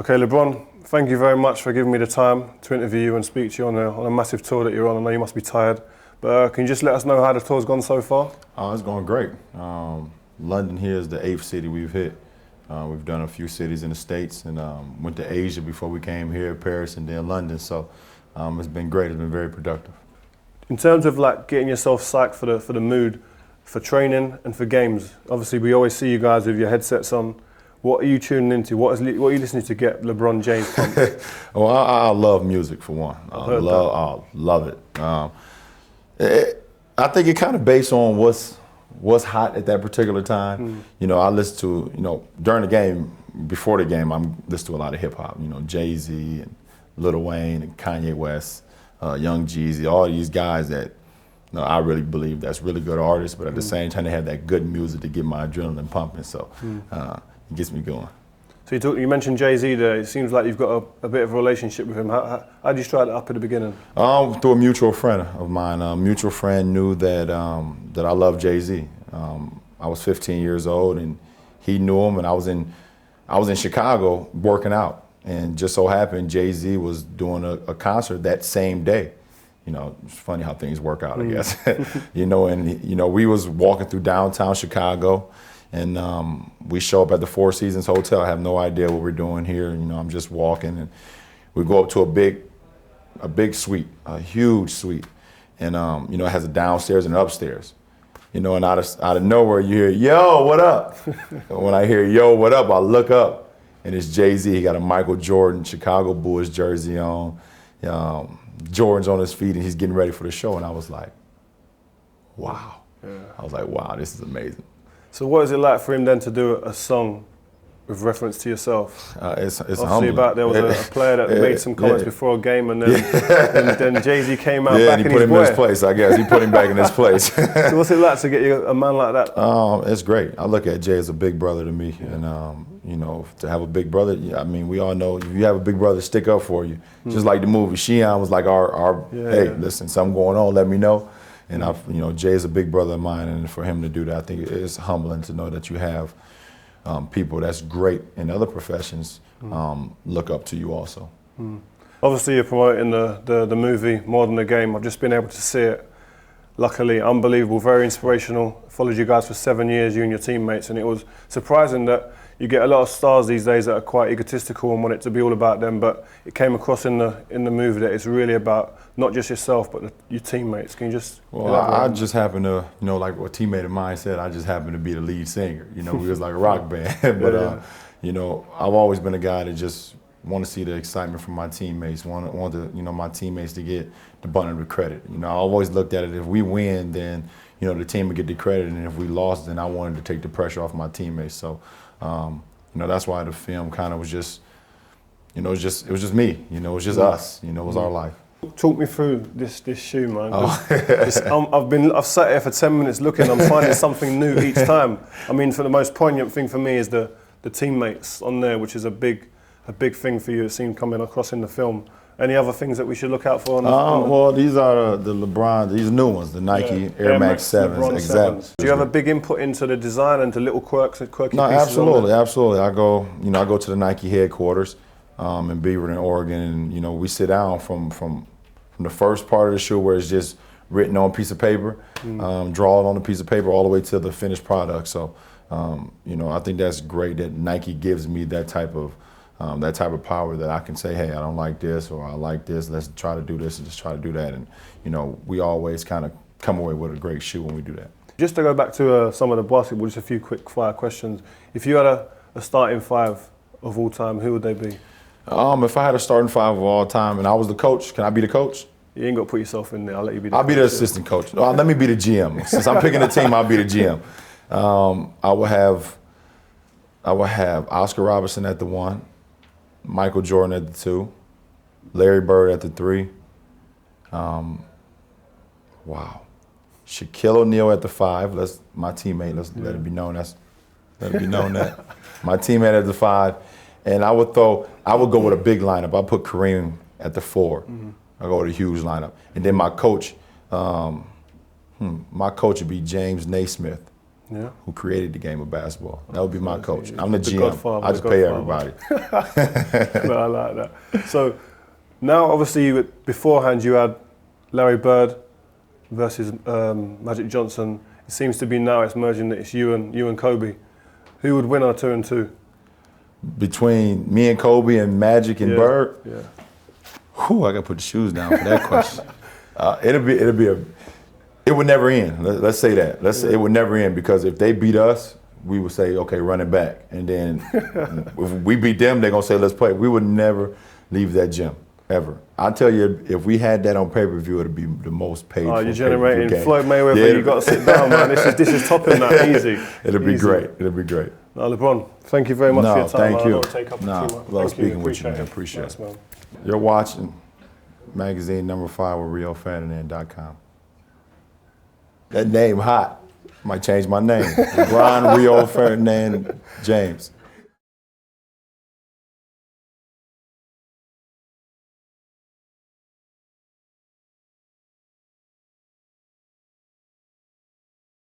Okay, LeBron, thank you very much for giving me the time to interview you and speak to you on a massive tour that you're on. I know you must be tired, but can you just let us know how the tour's gone so far? It's going great. London here is the 8th city we've hit. We've done a few cities in the States and went to Asia before we came here, Paris and then London. So it's been great. It's been very productive. In terms of like getting yourself psyched for the mood, for training and for games, obviously we always see you guys with your headsets on. What are you tuning into? What are you listening to get LeBron James pumped? Well, I love music for one. I love it. I think it kind of based on what's hot at that particular time. You know, I listen to, during the game, before the game, I'm listening to a lot of hip hop. You know, Jay-Z and Lil Wayne and Kanye West, Young Jeezy, all these guys that I really believe that's really good artists, but at the same time they have that good music to get my adrenaline pumping. So it gets me going. So you mentioned Jay-Z there. It seems like you've got a bit of a relationship with him. How did you start it up at the beginning? Through a mutual friend of mine. A mutual friend knew that that I love Jay-Z. I was 15 years old, and he knew him, and I was in Chicago working out, and just so happened Jay-Z was doing a concert that same day. You know, it's funny how things work out, I guess. And we was walking through downtown Chicago. And we show up at the Four Seasons Hotel. I have no idea what we're doing here. I'm just walking, and we go up to a big suite, a huge suite, and it has a downstairs and an upstairs. And out of nowhere you hear, "Yo, what up?" When I hear "Yo, what up," I look up, and it's Jay-Z. He got a Michael Jordan Chicago Bulls jersey on, Jordan's on his feet, and he's getting ready for the show. And I was like, "Wow!" Yeah. I was like, "Wow, this is amazing." So what is it like for him then to do a song with reference to yourself? It's obviously humbling. There was a player that made some comments before a game, and then Jay-Z came out back and he put him in his place. I guess he put him back in his place. So what's it like to get you a man like that? It's great. I look at Jay as a big brother to me, and to have a big brother. I mean, we all know if you have a big brother, stick up for you. Just like the movie, Sheehan was like listen, something going on, let me know. And Jay is a big brother of mine, and for him to do that, I think it's humbling to know that you have people that's great in other professions look up to you also. Obviously, you're promoting the movie More Than the Game. I've just been able to see it. Luckily, unbelievable, very inspirational. Followed you guys for 7 years, you and your teammates, and it was surprising that you get a lot of stars these days that are quite egotistical and want it to be all about them, but it came across in the movie that it's really about not just yourself, but your teammates. Can you just... Well, I just happen to, like what a teammate of mine said, I just happen to be the lead singer. We was like a rock band. But, I've always been a guy that just want to see the excitement from my teammates, want my teammates to get the brunt of the credit. I always looked at it, if we win, then, the team would get the credit, and if we lost, then I wanted to take the pressure off my teammates. So, that's why the film kind of was just, it was just me, it was just us, it was our life. Talk me through this shoe, man. I've sat here for 10 minutes looking. I'm finding something new each time. I mean, for the most poignant thing for me is the teammates on there, which is a big thing for you. It seemed coming across in the film. Any other things that we should look out for? Well, these are the LeBron, these new ones, the Nike Air Max 7s, exactly. Do you have a big input into the design and to little quirky pieces? No, absolutely. I go to the Nike headquarters in Beaverton, Oregon, and we sit down from the first part of the shoe where it's just written on a piece of paper, drawn on a piece of paper, all the way to the finished product. So, I think that's great that Nike gives me that type of power that I can say, hey, I don't like this, or I like this, let's try to do this and just try to do that. And, we always kind of come away with a great shoe when we do that. Just to go back to some of the basketball, just a few quick fire questions. If you had a starting five of all time, who would they be? If I had a starting five of all time and I was the coach, can I be the coach? You ain't got to put yourself in there. I'll let you be the coach. I'll be the assistant coach. Let me be the GM. Since I'm picking the team, I'll be the GM. I will have Oscar Robertson at the 1, Michael Jordan at the 2, Larry Bird at the 3. Shaquille O'Neal at the 5. My teammate. Let it be known. That my teammate at the 5. And I would go with a big lineup. I put Kareem at the 4. I go with a huge lineup. And then my coach would be James Naismith who created the game of basketball. That would be my coach. I'm the The GM. godfather, I just the pay godfather. everybody. No, I like that. So now, obviously, beforehand you had Larry Bird versus Magic Johnson. It seems to be now it's merging that it's you and Kobe. Who would win on 2-2? Between me and Kobe and Magic and Bird, Yeah. whew, I got to put the shoes down for that question. It would never end. Let's say that. It would never end, because if they beat us, we would say, okay, run it back. And then if we beat them, they're going to say, let's play. We would never leave that gym, ever. I'll tell you, if we had that on pay-per-view, it would be the most paid for You're generating game. Floyd Mayweather, you got to sit down, man. This is topping that, easy. It'll be Easy. great. It'll be great. No, LeBron, thank you very much for your time. Thank man. you. I don't take up too much. Love Thank speaking with you, man. it. Appreciate Nice, it. man. You're watching magazine number 5 with RioFerdinand.com. That name hot. Might change my name. Lebron Rio Ferdinand James.